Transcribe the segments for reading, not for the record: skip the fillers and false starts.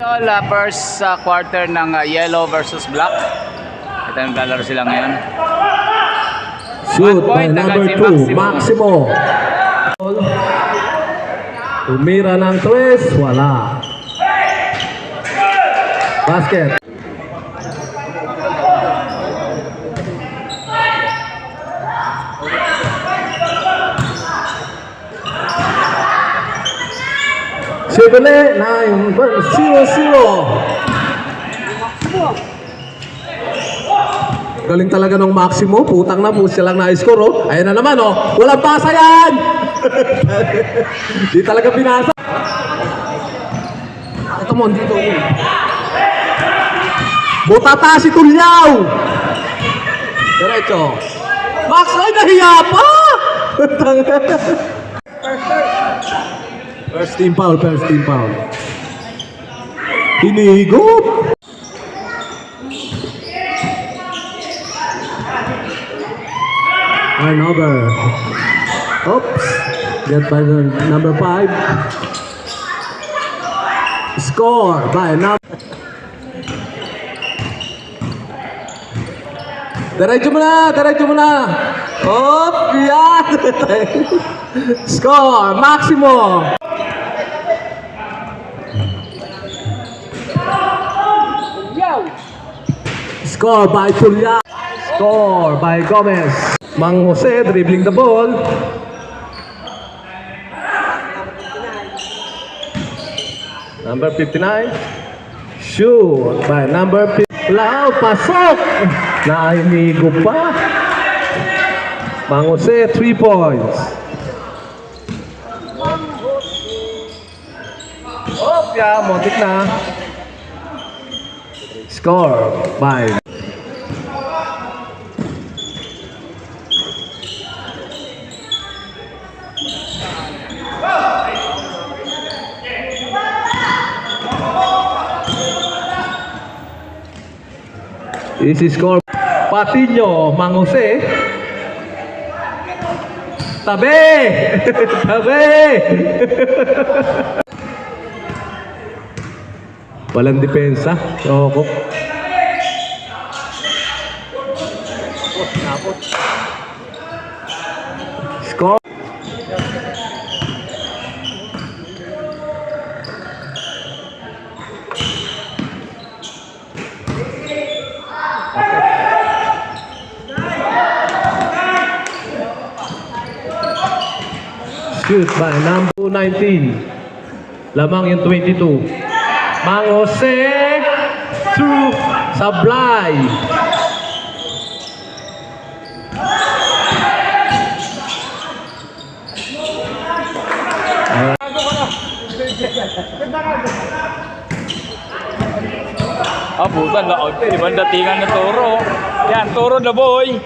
Idol, first quarter ng yellow versus black. Ito yung naglalaro sila ngayon. Shoot 1 by point agad number si 2, Maximo. Tumira ng 3, wala. Basket. Sibele, 9, 0-0. Galing talaga ng Maximo. Putang na po siya lang na-score, oh. Ayan na naman, oh. Walang pasa yan! Di talaga pinasa. Ito mo, dito. Butata si Tulyaw! Diretso. Max, ay nahiya pa! First team foul. Hinihigop! Turnover. Oops. Get by the number 5. Score by number. Diretso mo na. Op, yan. Score, Maximo. Score by Tulya. Score by Gomez. Mang Jose dribbling the ball. Number 59. Shoot by number 50. Lao, pasok! Nainigo pa. Mang Jose, 3 points. Oh, yeah, montik na. Score by easy score. Patino, Mang Jose. Tabi! Walang depensa. Soko. Score. Shoot by number 19. Lamang yung 22. Mang Jose through Sablay. Butan na out. Di ba datingan na Toro? Yan, Toro na boy.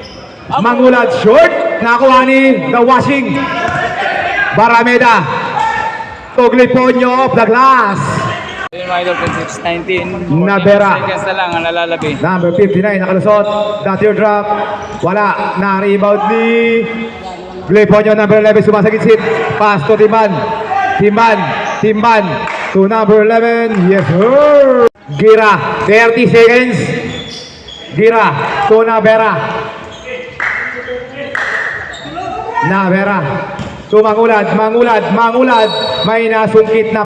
Mangulat short. Nakuha ni The Washing. Barameda. Togliponyo of the glass. Yung idol, 6-19. Nabera. Seconds na lang ang nalalabi. Number 59 nakalusot. That teardrop. Wala. Na-rebound ni Gliponyo. Number 11 sumasagitsit. Pass to Timban. Timban. To number 11. Yes sir. Gira. 30 seconds. Gira. To Navera. To Mangulat. May nasungkit na.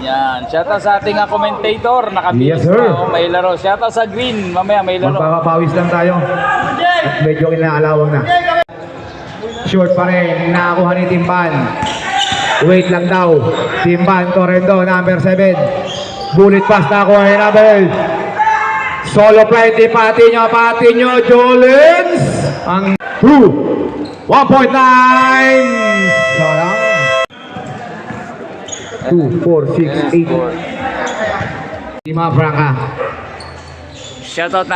Yan, shoutout sa ating commentator. Yes, Nakabilis sir. na. May laro. Shoutout sa Green. Mamaya may laro. Magpapawis lang tayo. At medyo inaalawang na. Short pa rin. Nakakuha ni Timban. Wait lang daw. Timban, Torrendo, number 7. Bullet pass nakuha ni Nabel. Solo play ni Patino, Jolens. Ang 1.9. Sarang. 2, 4, 6, 8. Lima Franca. Shoutout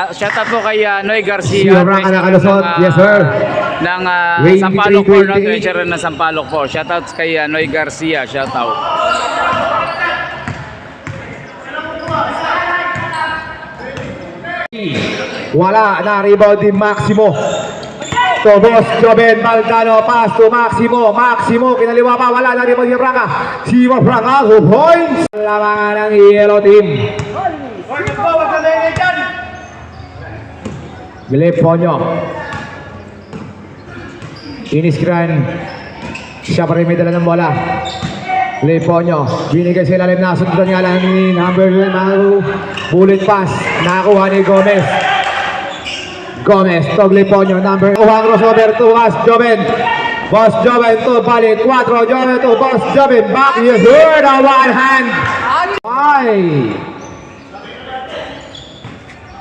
po kay Noy Garcia. Si Franca nakalusot. Yes sir. Ng 23, Sampaloc po. 28. Treasurer ng Sampaloc po. Shoutout kay Noy Garcia. Shoutout. Wala na rebound din Maximo. to Boss Joven Baldano, pass to Maximo, kinaliwa pa, wala na rin si Franca. Si Franca, 2 points. Lamangan ng yellow team. Gleb Ponyo. Iniskran. Siya pa rin may dala ng bola. Gleb Ponyo. Binigay sa ilalim na. Sundan nga lang ni number 1. Bullet pass. Nakakuha ni Gomez. To Gleb Ponyo. Number 1. Crossover to Boss Joven to balik 4. Joven to Boss Joven. Back. Yes, sir. The one hand.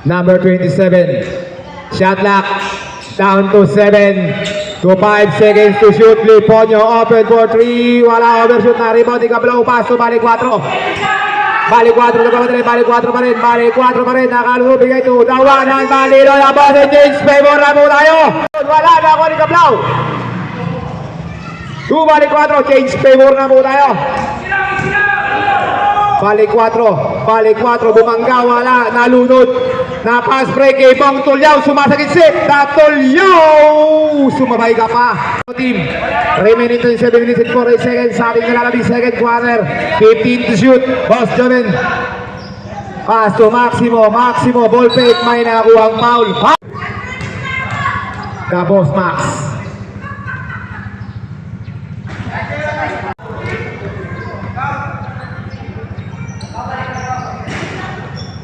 Number 27. Shot clock down to 7 to 5 seconds to shoot. Liponyo open for 3. Wala overshoot na rebound. Ikablaw pass to balik 4. Balik 4 pa rin. Nakalunod bigay to the one hand. Balilo na boss and change. Favor na po tayo. Wala na ako ni Kablaw. 2 balik 4. Change favor na po tayo. Balik 4. Bumangga. Wala. Nalunod. Na pass break kay Bong Tulyaw, sumasakit si Tulyaw! Sumabay ka pa. Team, remaining 27 minutes and 48 seconds sa ating nalalabing second quarter. 15 to shoot. Boss Joven. Pass to Maximo, ball fake, may nakakuhang foul. The Boss Max.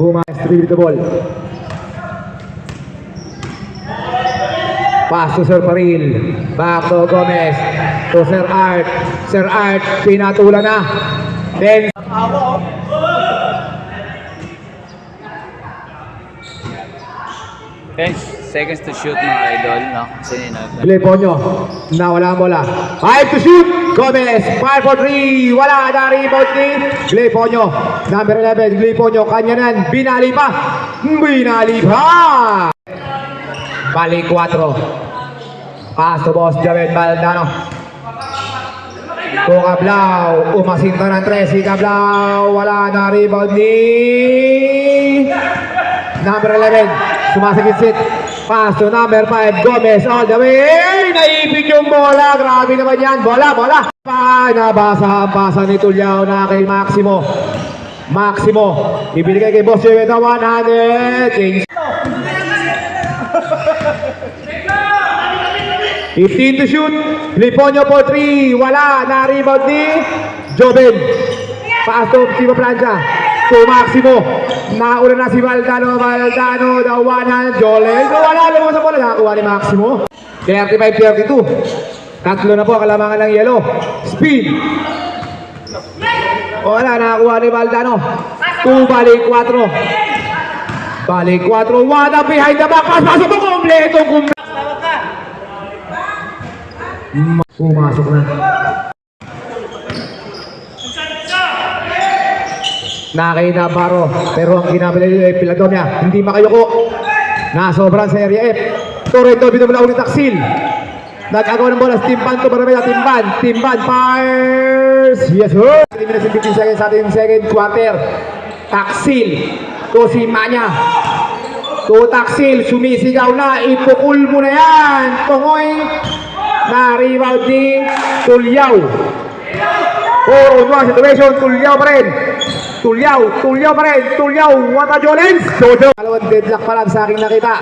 Pumas, distribute the ball. Pass to Sir Paril. Back to Gomez. To Sir Art. Pinatulan na. Then 10 seconds to shoot mga idol, no? Kasi Gliponyo. Nawala ang bola. 5 to shoot. Gomez. 5 for 3. Wala na rebound ni Gliponyo. Number 11. Gliponyo. Kanya nan. Binali pa. Balik 4. Pass to Boss Joven Baldano. To Kablaw. Umasinta ng 3. Si Kablaw. Wala na rebound ni number 11. Sumasagit sit. Pass to number 5. Gomez all the way. Naipit yung bola. Grabe naman yan. Bola. Nabasa ang pasa ni Tulyaw na kay Maximo. Ibinigay kay Boss Joven na 100. Change. 15 to shoot. Liponyo for 3. Wala. Na-rebound ni Joven. Pass to Timo Plancha. To Maximo. Nauna na si Baldano. The one hand. Jolen. Wala. Lumang sa bola. Nakakuha ni Maximo. 35-32. Tatlo na po kalamangan ng yellow. Speed. Wala. Nakakuha ni Baldano. 2 balik 4. One up behind the back. Pasok po. Kompleto. Pumasok na. Nakina Baro. Pero ang ginamit ay Piladonia. Hindi makayuko. Nasobran sa area F. Torrento binumula ulit Taksil. Nag-agawa ng bola. Timban to Barameda. Timban fires. Yes sir. 3 minutes and 15 seconds sa ating second quarter. Taksil. To si Manya. To Taksil. Sumisigaw na. Ipukul mo na yan. Tungoy. Na-rebound ni Tulyaw. 4-on-1 situation. Tulyaw pa rin. What a violence. Dalawang deadlock pa lang sa aking nakita.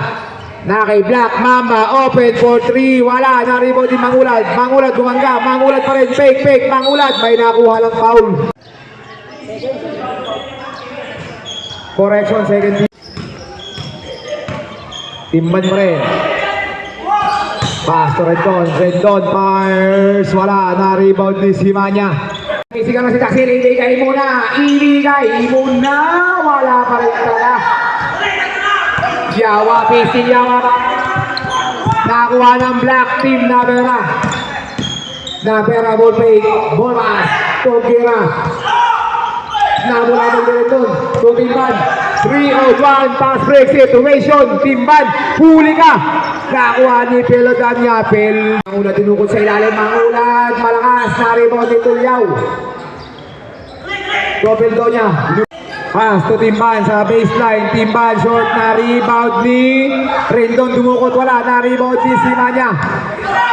Na kay Black Mamba. Open for 3. Wala. Na-rebound din Mangulad. Gumangga. Mangulad pa rin. Fake. Mangulad. May nakuha lang foul. Correction. Second. Timban pa rin. Pass to Rendon fires. Wala. Na-rebound ni Simanya. Isigaw na si Taksil. Ibigay mo na. Wala pa rin talaga. Yawa. Nakuha ng black team na Navera ball fake. Ball pass. Togera. Nabula ng Rendon. To Timban. 3-on-1 pass break situation. Timban. Huli ka. Nakuha ni Pelodania. Mangulad tinukod sa ilalim. Mangulad. Malakas. Na-rebound ni Tulyaw. Peldonia. Pass to Timban sa baseline. Timban short na rebound ni Rendon. Dumukot wala na rebound ni Simanya.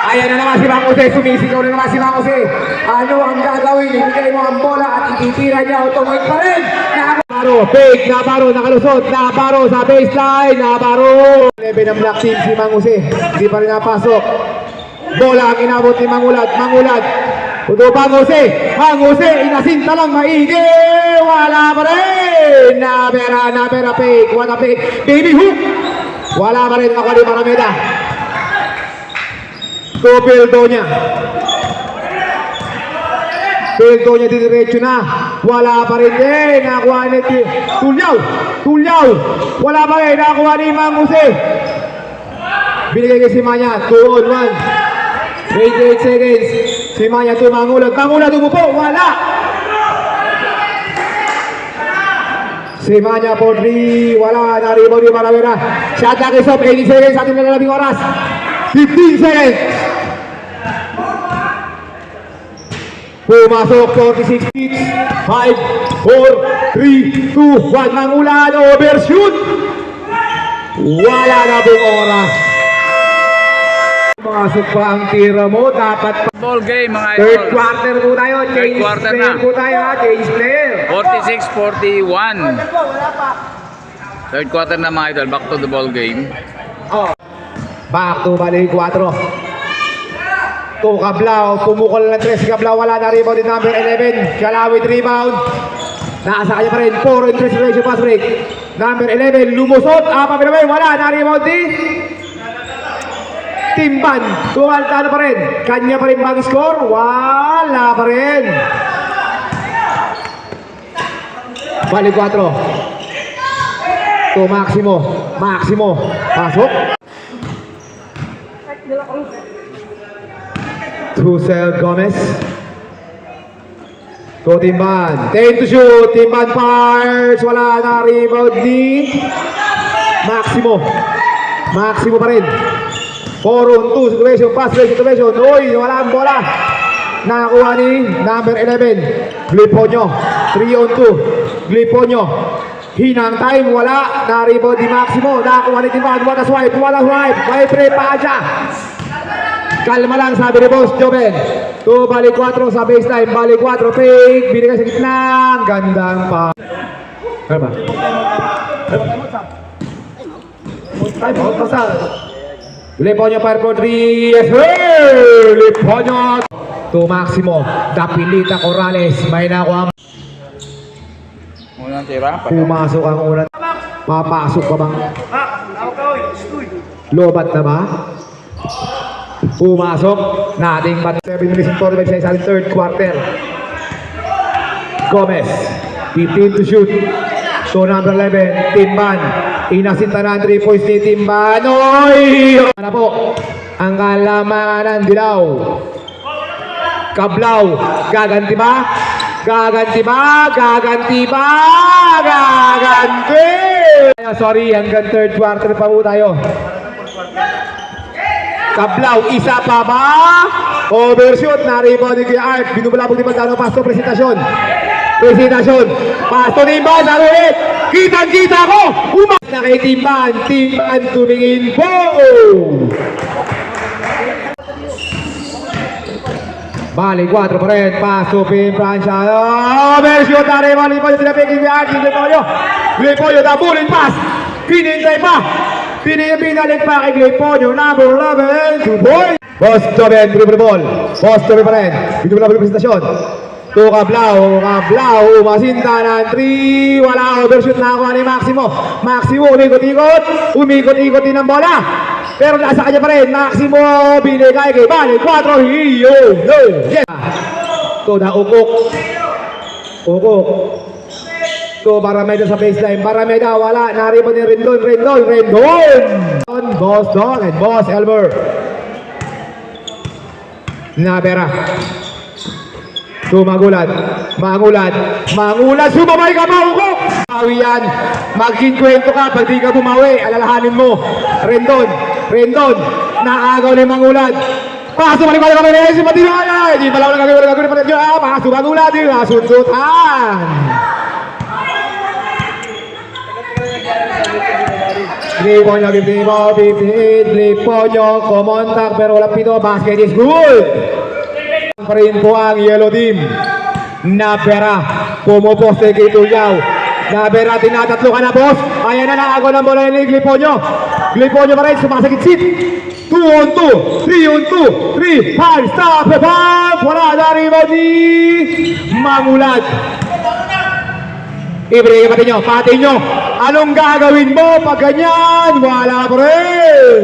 Ayan na naman si Mang Jose. Sumisigaw na naman si Mang Jose. Ano ang gagawin? Ibigay mo ang bola at ititira niya. Automatic pa rin. Navarro. Fake. Navarro. Nakalusot. Navarro sa baseline. Navarro. 11 ang black team si Mang Jose. Hindi pa rin napasok. Bola ang inabot ni Mangulad. Mangulad. Udo Mang Jose. Mang Jose. Inasinta lang maigi. Wala pa rin. Nabera fake. What a fake. Baby hook. Wala pa rin ako ni Marameda. To Pildonya. Pildonya diretso na. Wala pa rin din. Nakuha ni Tulyaw. Tulyaw. Wala pa rin. Nakuha ni Mang Jose. Binigay kay Simanya. 2 on 1. 88 seconds. Simanya to Mangulad. Mangulad umupo. Wala. Simanya for 3. Wala. Naribaw ni Maravera. Shot na kisop. 80 seconds. Ating nalalabing oras. 15 seconds. Pumasok 46 feet. 5, 4, 3, 2, 1. Mangulad. Overshoot. Wala na pong oras. Pumasok pa ang tira mo. Dapat Ball game mga idol. third quarter po tayo. Change quarter player na. po tayo ha. Change player. 46-41. Third quarter na mga idol. Back to the ball game. Oh. Back to balik 4. To Kablao, pumukol ng 3 si Kablao, wala na rebound din number 11. Kalawit rebound. Nasa kanya pa rin. 4 in 3 situation pass break. Number 11, lumusot. Papinamay, wala na rebound din. Timban, tumaltano pa rin. Kanya pa rin bang score? Wala pa rin. Balik 4. To Maximo. Maximo. Pasok. Trusel Gomez. To Timban. 10 to shoot. Timban fires. Wala na rebound ni Maximo. Maximo pa rin. 4 on 2 situation. Pass break situation. Uy, wala ang bola. Nakakuha ni number 11. Gliponyo. 3 on 2. Gliponyo. Hinang time. Wala. Na rebound ni Maximo. Nakakuha ni Timban. What a swipe. What a swipe. May pre pa siya. Kalma lang sabi ni Boss Joven. To balik 4 sa baseline. Balik 4. Fake. Binigay sa gitna. Gandang pa. Ano ba? Time out. Pasal. Liponyo fire for 3. Yes sir. Liponyo. To Maximo. Dapilita Corrales. May nakuha. Unang tira. Pumasok ang unang. Papasok ka bang? Lobat na ba? Pumasok. Nating pati 7 minutes and 45 seconds sa ating third quarter. Gomez. 15 to shoot. So number 11. Timban. Inasinta na ang 3 points ni Timban. Oy! Ano po? Ang kalamanan dilaw. Kablao. Gaganti ba? Gaganti ba? Gaganti ba? Gaganti! Sorry, hanggang third quarter pa po tayo. Kablao, isa pa ba? Overshoot, na-rebound ni Kuya Art. Binubulabog ni Magdano, pasto, presentasyon. Presentasyon. Pasto ni Timban, narulit. Kitang-kita ko. Umas na kay Timban. Timban tumingin po. Balik 4 pa rin. Paso, Pimpransya. Overshoot, na-rebound ni Timban. Tinapigin ni Art. Gliponyo, dabulin pass. Pinintay pa. Pinalik pa kay Gliponyo. Number 11. 2 points. Boss Joven, dribble ball. Boss Joven pa rin. Binubulabog ni presentasyon. To Kablao, Kablao, masinta ng 3, wala, overshoot na ako ni Maximo. Maximo, umikot-ikot din ang bola. Pero nasa kanya pa rin, Maximo, binigay kay Balik, 4, hiyo, no, yes. To na Ukok. To Parameda sa baseline, Parameda, wala, nariban ni Rendon. Boss Dog and Boss Elmer. Nabera. To Mangulad, sumabay ka ba, Uko? Mawi yan, magkinkwento ka, pag di ka bumawi, alalahanin mo. Rendon, naagaw ni Mangulad. Pasok, balik ka rin, si Matinaya, di pala wala gagawin, pasok Mangulad, sundutan. Gliponyo, 58, Gliponyo, kumontak pero walang pito, basket is good. Pa rin po ang yellow team. Nabera, pumuposte kay Tulyaw. Nabera, tinatatlo ka na boss. Ayan na nakago ng bola ni Gliponyo. Gliponyo pa rin, sumasagit-sit. 2 on 2, 3 on 2, 3, 5, stop, pump! Wala na rebound ni Mangulad. Ibigay pati nyo. Anong gagawin mo pag ganyan? Wala pa rin.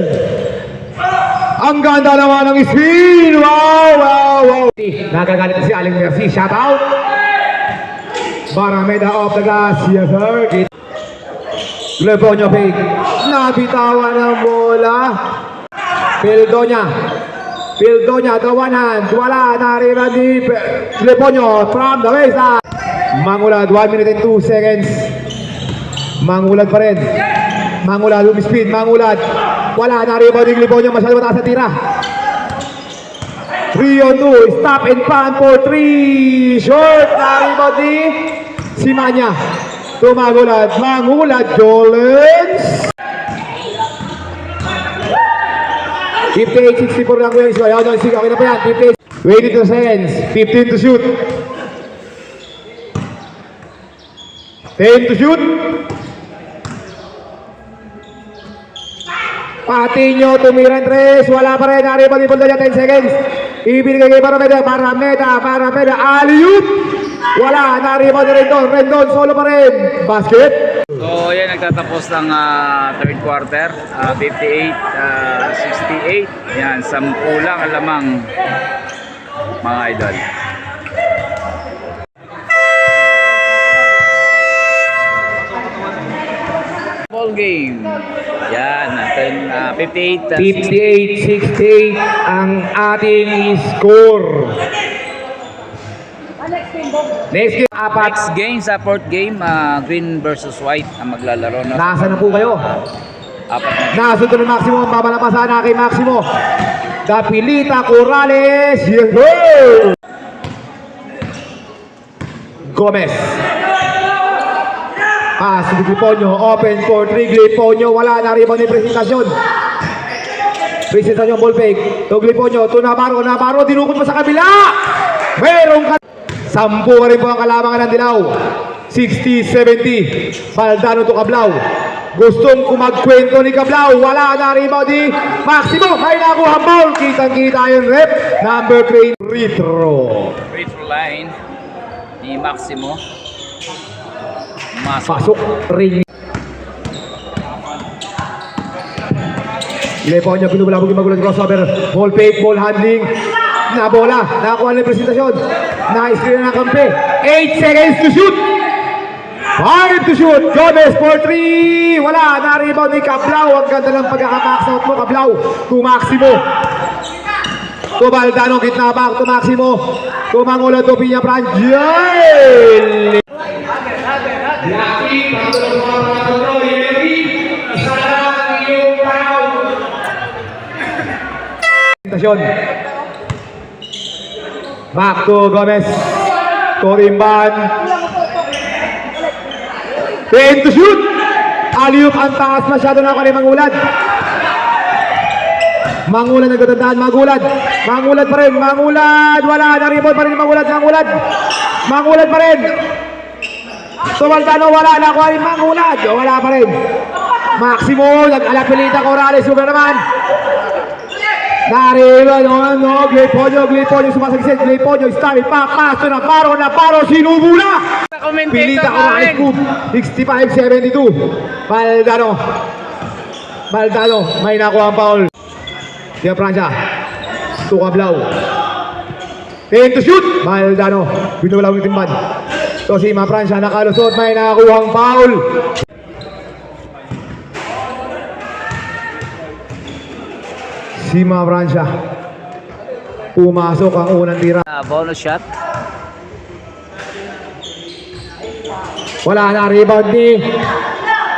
Ang ganda naman ng spin. Wow. Nagagalit na si Aling Mercy. Shout out. Barameda off the glass. Yes, sir. Gliponyo fake. Nabitawan ng bola. Pildonya, the one hand. Wala na rin ni Gliponyo from the waist. Mangulad, 1 minute and 2 seconds. Mangulad pa rin. Mangulad, speed. Mangulad. Wala na rin ni Gliponyo. Masyado mataas sa tira. 3 on 2. Stop and pan for 3. Short na rin ni Simanya. Tumagulad. Mangulad. Jolens. 58-64 lang ko yung score. Okay na pa yan. 58. 22 seconds. 15 to shoot. 10 to shoot. Pati nyo tumiran tres. Wala pa rin. Nari pa din po dyan. 10 seconds. Ibinigay kay Parameda. Alley-oop. Wala. Nari pa din Rendon. Solo pa rin. Basket. So yan, nagtatapos ng third quarter, 58-68. Yan, 10 lang ang lamang, mga idol. Ball game. Yan, 58-68 ang ating score. Next game, apat. Next game sa fourth game, green versus white ang maglalaro. No? Nasa na po kayo? Apat na. Nasunod ng Maximo, babalampasan na kay Maximo. Dapilita Corrales. Yes, go! Gomez. Pass to Gliponyo, open for 3. Gliponyo, wala na rebound ni presentasyon. Presentasyon ball fake. To Gliponyo, to Navarro, dinukot mo sa kabila. Merong ka. 10 pa rin po ang kalamangan ng Dilaw. 60-70. Baldano to Cablaw. Gustong kumagkwento ni Cablaw. Wala na rebound ni Maximo. May nakuha ball. Kitang-kita yung rep. Number 3, retro. Retro line ni Maximo. Pasok. Ring. Gliponyo, pinubulabog yung magulang crossover. Ball fake, ball handling. Na bola. Nakakuha ng presentasyon. Na-screen na ng kampi. 8 seconds to shoot. 5 to shoot. Gomez for 3. Wala. Na-rebound ni Cablaw. Ang ganda ng pagkaka-max out mo, Cablaw. To Maximo. To Baldano. Gitna back. To Maximo. To Mangulad. To Piña Pranjel. Presentasyon. Back to Gomez. Torimban. 10 to shoot. Alley-oop ang taas masyado na ako ni Mangulad. Mangulad nagtatandaan. Mangulad pa rin. Mangulad. Wala na rebound pa rin. Mangulad pa rin. Tumaldano wala na ako ni Mangulad. Wala pa rin. Maximo. Nag-alapilita Corrales. Sugar naman. Nariwan, Gliponyo, sumasagisig, Gliponyo, stop, papasto na paro, sinubula! Pilita ko na scoop, 65-72. Baldano, may nakuha ang foul. Diya Francia, to Cablaw. 10 to shoot, Baldano, binulaw yung timbad. So si Ma Francia nakalusot, may nakuha ang foul. Si Ma Francia. Pumasok ang unang tira. Bonus shot. Wala na rebound ni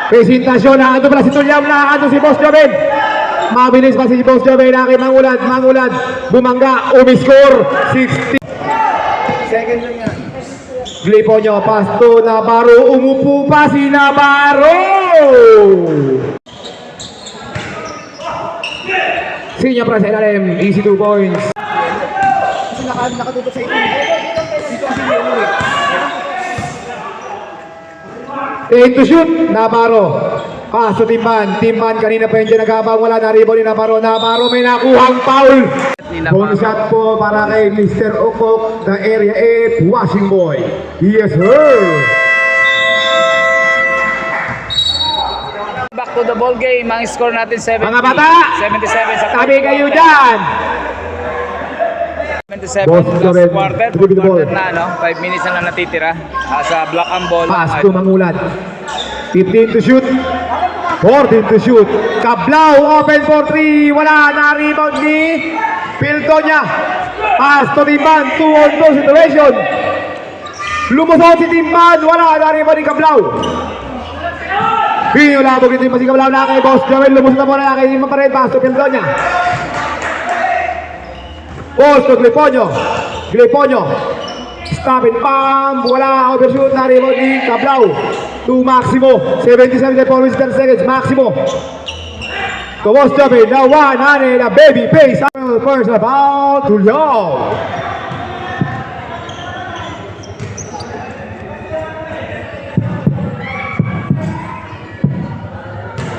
presentasyon. Nakando pala si Tulyaw. Nakando si Boss Joven. Mabilis pa si Boss Joven. Kay Mangulad. Bumangga. Umiscore. 60. Second lang yan. Gliponyo. Pass to Navarro. Umupo pa si Navarro. Senior press LRM, easy 2 points. Take to shoot, Navarro. Pass to Timban. Timban kanina pa yun dyan naghabang, wala na rebound ni Navarro. Navarro may nakuhang foul. Bonus shot po para kay Mr. Okok, the area 8 washing boy. Yes sir. Back to the ball game. Ang score natin 70. Mga bata! 77 sa Tabi kayo dyan. 77 Boss, last Loren, quarter. to the ball. Quarter na, no? 5 minutes na lang natitira. Sa black and ball. Pass to Mangulat. 15 to shoot. 14 to shoot. Kablao, open for 3. Wala na rebound ni Piltonia. Pass to Timban. 2-on-2 situation. Lumusot si Timban. Wala na rebound ni Kablao. Pinulabog ni Timban si Kablao na kay Boss Joel. Lumusot na muna na kay Timban pa rin. Pass to Piltonia. Pass to Gliponyo. Gliponyo. Stop and pump. Wala overshoot na rebound ni Kablao. To Maximo. 77 for 10 seconds. Maximo. To Boss Joel. Now one. Ane na baby face. First about to Leo.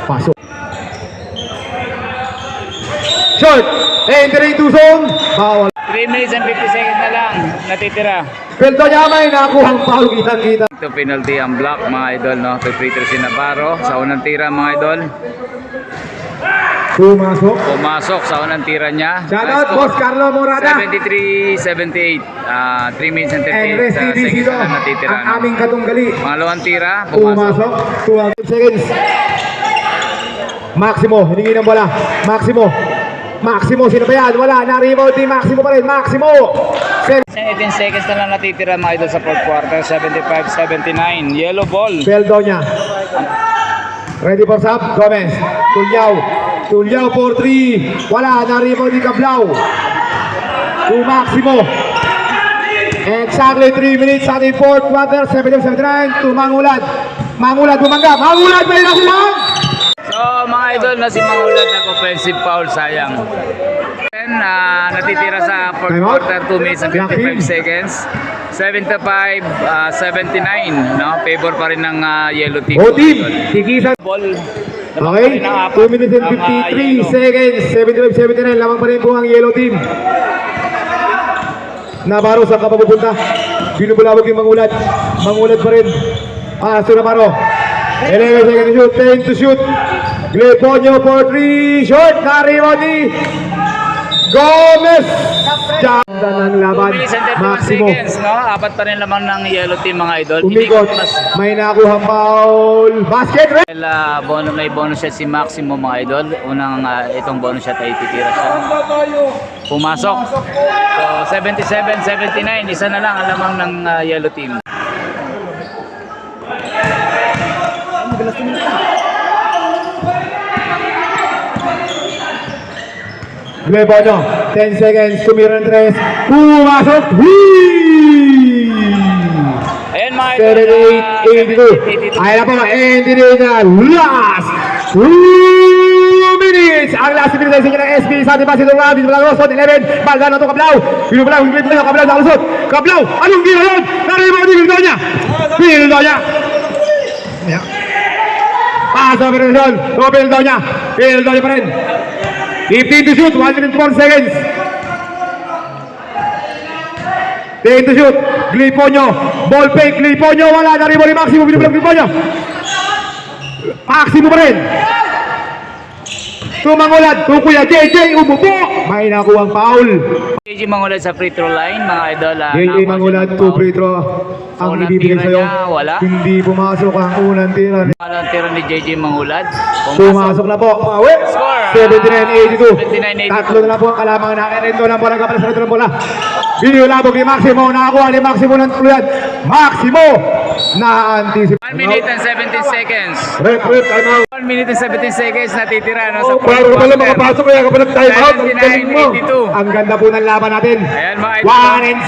Pasok. Shot. Entering to zone. Bawal. 3 minutes and 50 seconds na lang natitira. Piltonia may nakuhang foul. Kitang-kita. Ito penalty ang block mga idol, no? Ito free throw si Navarro sa unang tira mga idol. Pumasok. Pumasok sa unang tira niya. Shout out, Boss Carlo Morada. 73-78. 3 minutes and 38 And rest in peace seconds dito, na lang natitira. ang no? aming katunggali. Pangalawang tira, Pumasok. 2 seconds. Maximo, hiningi ng bola. Maximo. Maximo, sino ba yan? Wala, na-rebound ni Maximo pa rin. Maximo. 18 seconds na lang natitira mga idol sa fourth quarter. 75-79. Yellow ball. Peldonia. Ready for sub? Gomez. Tulyao. Tulyao for 3. Wala, na-rebound ni Cablao. To Maximo. Exactly 3 minutes sa ating fourth quarter. 75-79. To Mangulat. Mangulat bumanggap. Mangulat may nakulang. So mga idol na si Mangulat nag-offensive foul, sayang. And natitira sa fourth Time out. quarter 2 minutes and 55 seconds. 75-79, no? Favor pa rin ng yellow team. O team, tigisan. Ball. Okay, 2 minutes and 53 seconds. 75-79, lamang pa rin po ang yellow team. Navarro, saan ka pa pupunta? Binubulabog yung Mangulat. Mangulat pa rin. So Navarro. 11 seconds to shoot, 10 to shoot. Gliponyo for 3. Short, na-rebound ni Gomez. Ganda ng 2 laban. minutes and 31 Maximo. seconds, no? Apat pa rin lamang ng yellow team mga idol. Umikot. May nakuha foul. Basket, red. May bonus shot si Maximo mga idol. Unang itong bonus shot ay titira siya. Pumasok. So 77-79, isa na lang ang lamang ng yellow team. Gliponyo. 10 seconds. Tumira ng 3. Pumasok. Whee! Ayan mga idol. 78-82. Ayan na po, ending na last 2 minutes. Ang last minutes ay sige ng SB sa ating basketball round. Dito lang Rosot, 11. Balgano to Kablao. Binubulaw, yung grip na yun. Kablao sa Rosot. Kablao, anong gila yun? Naribaw ni Pildonia. Pildonia. Pass na Pildonia. To Pildonia. Pildonia pa rin. 15 to shoot, 1 minute 4 seconds. 10 to shoot. Gliponyo. Ball fake. Gliponyo. Wala na rin mo ni Maximo. Binubulang Gliponyo. Maximo pa rin. Tumangulat. Kuya JJ. Umupo. May nakuhang foul. JJ Mangulat sa free throw line mga idol. JJ Mangulat. 2 free throw. Ang Unang ibibigay tira sa'yo. niya, wala. Hindi pumasok ang unang tira. Walang tira ni JJ Mangulat. Pumasok na po. Mawi. Score. 79-82. Tatlo na lang po ang kalamangan na akin. Ito lang po ang kapal sa retro ng bola. Binulabog ni Maximo. Nakakuha ni Maximo ng tuluyan. Maximo na-anticipate. 1 minute and 17 seconds. Rep, time out. 1 minute and 17 seconds natitira no, sa fourth Bago ka pala quarter. makapasok kaya ka pala time out. Ang galing mo. 79-82. Ang ganda po ng laban natin. Ayan mga idol. 1 and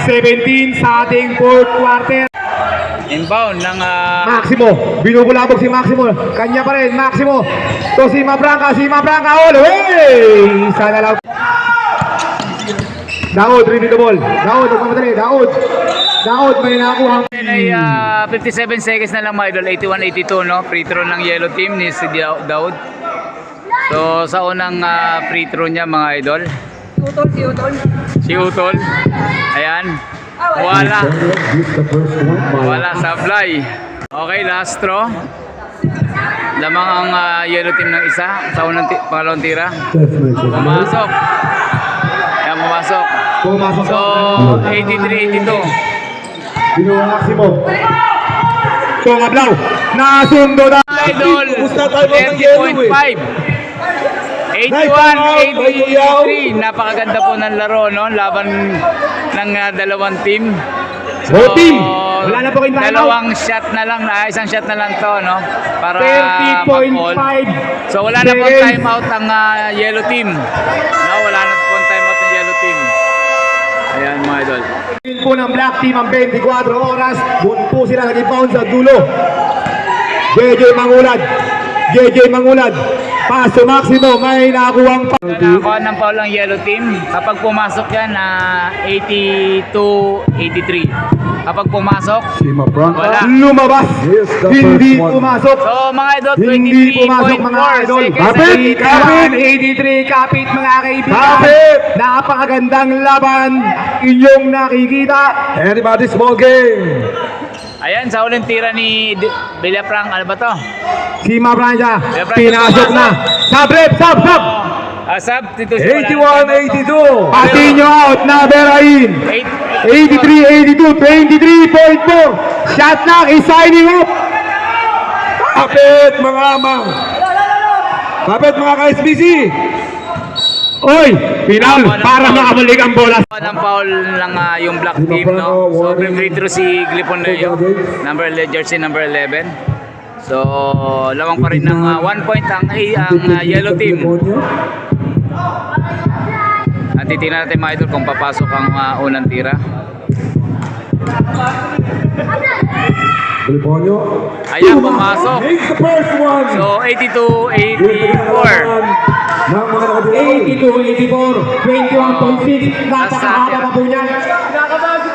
17 sa ating fourth quarter. Inbound ng Maximo. Binubulabog si Maximo. Kanya pa rin. Maximo. To si Mabranca. Si Mabranca. All the way. Isa na lang. Daud, ready the ball. Daud, magmamadali. Daud. Daud, may nakuha. Yan ay 57 seconds na lang mga idol, 81-82 no, free throw ng yellow team ni si Daud. So sa unang free throw niya mga idol, si Utol, ayan, wala, wala sablay. Okay, last throw, lamang ang yellow team ng isa sa unang pangalawang tira, pumasok, ayan, pumasok. Pumasok. So 83-82. Binuha Maximo. Tungablaw. Nasundo na. Idol, Kumusta tayo ng yellow, 30.5. 81-83. Napakaganda po ng laro, no? Laban ng dalawang team. Both team. Wala na po kayong timeout. Dalawang shot na lang, isang shot na lang to, no? Para 30.5. mag-call. So wala na pong timeout ang yellow team. No, wala na pong timeout ng yellow team. Ayan mga idol. Po ng Black Team ang 24 oras. Doon po sila nag-bound sa dulo. JJ Mangulad. Paso Maximo. May nakuhang pa. Nakakuha ng foul ang yellow team. Kapag pumasok yan, 82-83. Kapag pumasok, wala. Lumabas. Hindi pumasok. So mga idol, Hindi pumasok mga 23.4 idol. seconds. Kapit 83 kapit mga kaibigan. Napakagandang laban inyong nakikita. Everybody small game. Ayan, sa uling tira ni Villafranca, ano ba to? Si Mabranca, Villafranca pinasok na. Sub. Substitution. 81-82. Patinho out na Berain. 83-82, 23.4. Shot knock is signing up. Kapit mga amang. Kapit mga ka-SBC. Oy, final para makabalik ang bola. Ng foul ng yung black team, no? So, free throw si Gliponeo, jersey number 11. So, lawang pa rin ng 1 point ang yellow team. At titignan natin mga idol kung papasok ang unang tira. Ayan, pumasok. So, 82-84. 82-84, 21.6, napakahaba pa po niyan.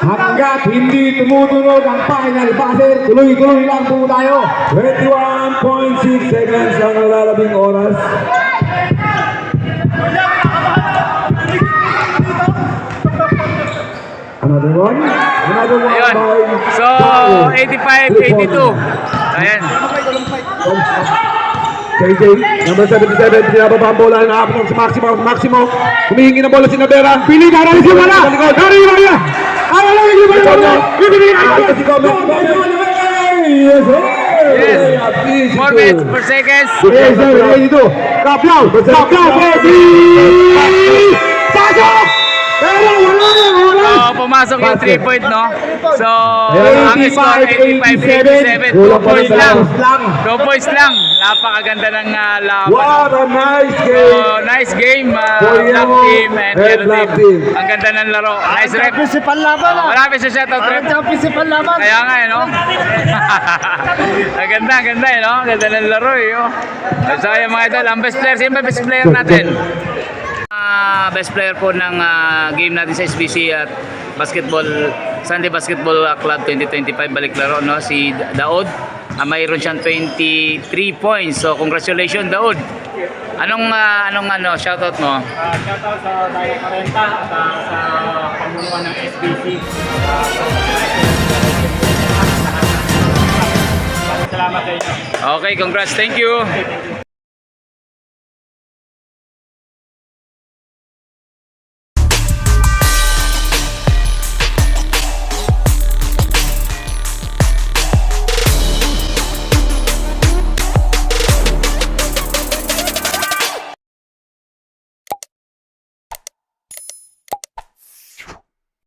Hanggat hindi tumutunog ang final buzzer, tuloy-tuloy lang po tayo. 21.6 seconds ang nalalabing oras. Another one Ayun. by So, 85-82. Ayan. KJ, number 77, pinababa ang bola, naapon si Maximo, humihingi ng bola si Navera. Pili ka rin si Wala! Dari Maria! Ay, alam niyo ba yun? Yes. More minutes per seconds. Yes, sir, ready to. Kaplaw, ready! Pasok! Pero wala! So, pumasok yung 3 point, no? So, ang score 85-87. 2 points lang. 2 points lang. Napakaganda ng laban. What a nice game! So, nice game, black team and yellow team. Ang ganda ng laro. Nice rep. Principal laban ah. Marami sa shoutout rep. Ang principal laban. Kaya nga, no? Ang ganda, no? Ang ganda ng laro, eh. So, yung mga idol, ang best player. Sino ba best player natin? Best player po ng game natin sa SBC at Sunday Basketball Club 2025 balik laro, no? Si Daud. Mayroon siyang 23 points. So congratulations Daud. Anong shoutout mo? Shoutout sa Daya Karenta at sa pamunuan ng SBC. Salamat sa inyo. Okay, congrats. Thank you.